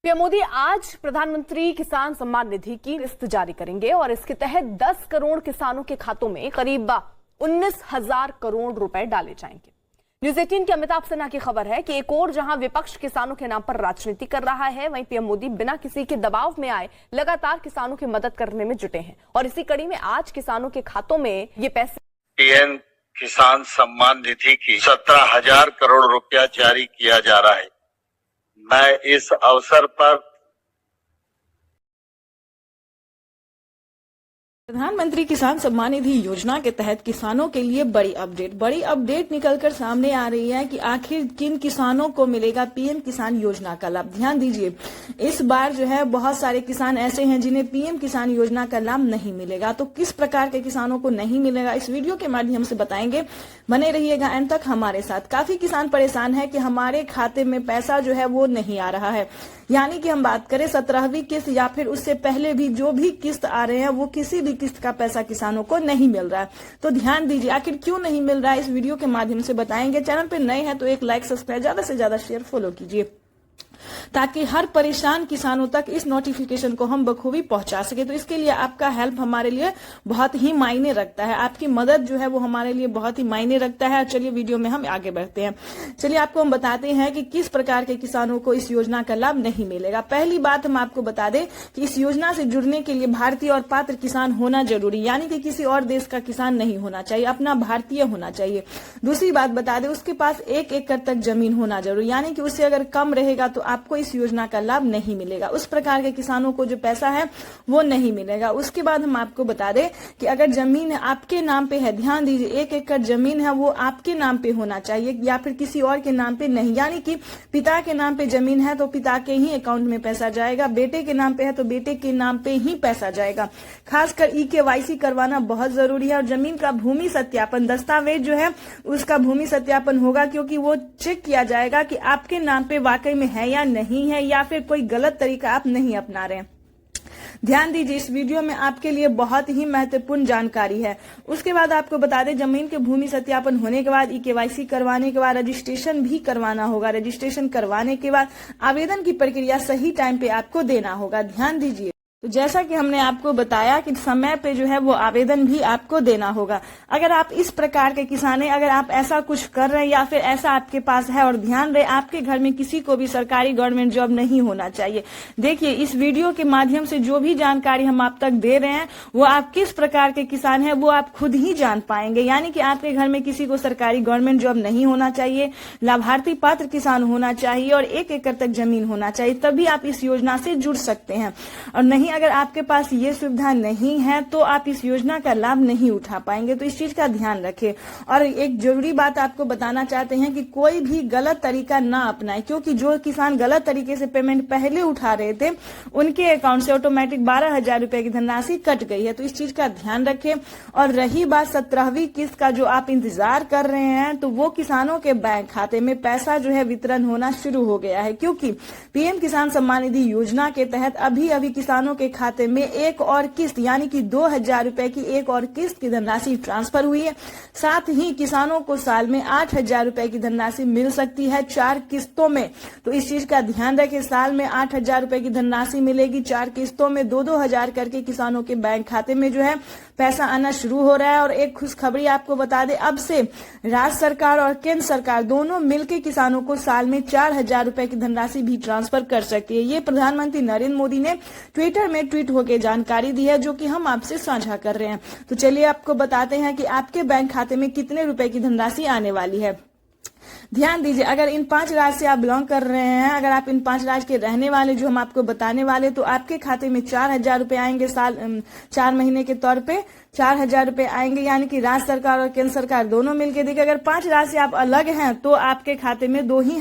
PM Modi आज प्रधानमंत्री किसान सम्मान निधि की किस्त जारी करेंगे और इसके तहत 10 करोड़ किसानों के खातों में करीब 19,000 करोड़ रुपए डाले जाएंगे। न्यूज 18 के अमिताभ सिन्हा की खबर है कि एक और जहां विपक्ष किसानों के नाम पर राजनीति कर रहा है, वहीं पीएम मोदी बिना किसी के दबाव में आए लगातार किसानों की मदद करने में जुटे हैं और इसी कड़ी में आज किसानों के खातों में ये पैसे पीएम किसान सम्मान निधि की 17,000 करोड़ रुपया जारी किया जा रहा है। मैं इस अवसर पर प्रधानमंत्री किसान सम्मान निधि योजना के तहत किसानों के लिए बड़ी अपडेट निकलकर सामने आ रही है कि आखिर किन किसानों को मिलेगा पीएम किसान योजना का लाभ। ध्यान दीजिए, इस बार जो है बहुत सारे किसान ऐसे हैं जिन्हें पीएम किसान योजना का लाभ नहीं मिलेगा। तो किस प्रकार के किसानों को नहीं मिलेगा, इस वीडियो के माध्यम से बताएंगे। बने रहिएगा एंड तक हमारे साथ। काफी किसान परेशान है कि हमारे खाते में पैसा जो है वो नहीं आ रहा है, यानी कि हम बात करें 17वीं किस्त या फिर उससे पहले भी जो भी किस्त आ रहे हैं वो किसी भी किस्त का पैसा किसानों को नहीं मिल रहा है। तो ध्यान दीजिए, आखिर क्यों नहीं मिल रहा है इस वीडियो के माध्यम से बताएंगे। चैनल पे नए हैं तो एक लाइक, सब्सक्राइब, ज्यादा से ज्यादा शेयर, फॉलो कीजिए ताकि हर परेशान किसानों तक इस नोटिफिकेशन को हम बखूबी पहुंचा सके। तो इसके लिए आपका हेल्प हमारे लिए बहुत ही मायने रखता है, आपकी मदद जो है वो हमारे लिए बहुत ही मायने रखता है। चलिए वीडियो में हम आगे बढ़ते हैं। चलिए आपको हम बताते हैं कि किस प्रकार के किसानों को इस योजना का लाभ नहीं मिलेगा। पहली बात हम आपको बता दें कि इस योजना से जुड़ने के लिए भारतीय और पात्र किसान होना जरूरी, यानी कि किसी और देश का किसान नहीं होना चाहिए, अपना भारतीय होना चाहिए। दूसरी बात बता दें, उसके पास 1 एकड़ तक जमीन होना जरूरी, यानी कि उससे अगर कम रहेगा तो आपको इस योजना का लाभ नहीं मिलेगा। उस प्रकार के किसानों को जो पैसा है वो नहीं मिलेगा। उसके बाद हम आपको बता दें कि अगर जमीन आपके नाम पे है, ध्यान दीजिए, 1 एकड़ जमीन है वो आपके नाम पे होना चाहिए या फिर किसी और के नाम पे नहीं, यानी कि पिता के नाम पे जमीन है तो पिता के ही अकाउंट में पैसा जाएगा, बेटे के नाम पे है तो बेटे के नाम पे ही पैसा जाएगा। खासकर EKYC करवाना बहुत जरूरी है और जमीन का भूमि सत्यापन दस्तावेज जो है उसका भूमि सत्यापन होगा, क्योंकि वो चेक किया जाएगा कि आपके नाम पे वाकई में है या नहीं है या फिर कोई गलत तरीका आप नहीं अपना रहे हैं। ध्यान दीजिए, इस वीडियो में आपके लिए बहुत ही महत्वपूर्ण जानकारी है। उसके बाद आपको बता दें, जमीन के भूमि सत्यापन होने के बाद EKYC करवाने के बाद रजिस्ट्रेशन भी करवाना होगा। रजिस्ट्रेशन करवाने के बाद आवेदन की प्रक्रिया सही टाइम पे आपको देना होगा। ध्यान दीजिए, तो जैसा कि हमने आपको बताया कि समय पे जो है वो आवेदन भी आपको देना होगा। अगर आप इस प्रकार के किसान हैं, अगर आप ऐसा कुछ कर रहे हैं या फिर ऐसा आपके पास है, और ध्यान रहे आपके घर में किसी को भी सरकारी गवर्नमेंट जॉब नहीं होना चाहिए। देखिए, इस वीडियो के माध्यम से जो भी जानकारी हम आप तक दे रहे हैं वो आप किस प्रकार के किसान हैं वो आप खुद ही जान पाएंगे। यानी कि आपके घर में किसी को सरकारी गवर्नमेंट जॉब नहीं होना चाहिए, लाभार्थी पात्र किसान होना चाहिए और 1 एकड़ तक जमीन होना चाहिए, तभी आप इस योजना से जुड़ सकते हैं। और नहीं, अगर आपके पास ये सुविधा नहीं है तो आप इस योजना का लाभ नहीं उठा पाएंगे। तो इस चीज का ध्यान रखें। और एक जरूरी बात आपको बताना चाहते हैं कि कोई भी गलत तरीका ना अपनाए, क्योंकि जो किसान गलत तरीके से पेमेंट पहले उठा रहे थे उनके अकाउंट से ऑटोमेटिक 12,000 रुपए की धनराशि कट गई है। तो इस चीज का ध्यान रखें। और रही बात 17वीं किस्त का जो आप इंतजार कर रहे हैं, तो वो किसानों के बैंक खाते में पैसा जो है वितरण होना शुरू हो गया है, क्योंकि पीएम किसान सम्मान निधि योजना के तहत अभी किसानों के खाते में एक और किस्त यानी कि 2,000 रुपए की एक और किस्त की धनराशि ट्रांसफर हुई है। साथ ही किसानों को साल में 8,000 रुपए की धनराशि मिल सकती है 4 किस्तों में। तो इस चीज का ध्यान रखें, साल में 8,000 रुपए की धनराशि मिलेगी 4 किस्तों में, 2-2 हजार करके किसानों के बैंक खाते में जो है पैसा आना शुरू हो रहा है। और एक खुशखबरी आपको बता दें, अब से राज्य सरकार और केंद्र सरकार दोनों मिलकर किसानों को साल में 4,000 रुपए की धनराशि भी ट्रांसफर कर सकती है। ये प्रधानमंत्री नरेंद्र मोदी ने ट्विटर में ट्वीट होकर जानकारी दी है, जो कि हम आपसे साझा कर रहे हैं। तो चलिए आपको बताते हैं कि आपके बैंक खाते में कितने रुपए की धनराशि आने वाली है। ध्यान दीजिए, अगर इन 5 राज्य से आप बिलोंग कर रहे हैं, अगर आप इन 5 राज्य के रहने वाले जो हम आपको बताने वाले, तो आपके खाते में 4,000 रुपए आएंगे साल 4 महीने के तौर पे 4,000 रुपए आएंगे, यानी कि राज्य सरकार और केंद्र सरकार दोनों मिलकर। देखिए, अगर 5 राज्य से आप अलग हैं तो आपके खाते में 2 ही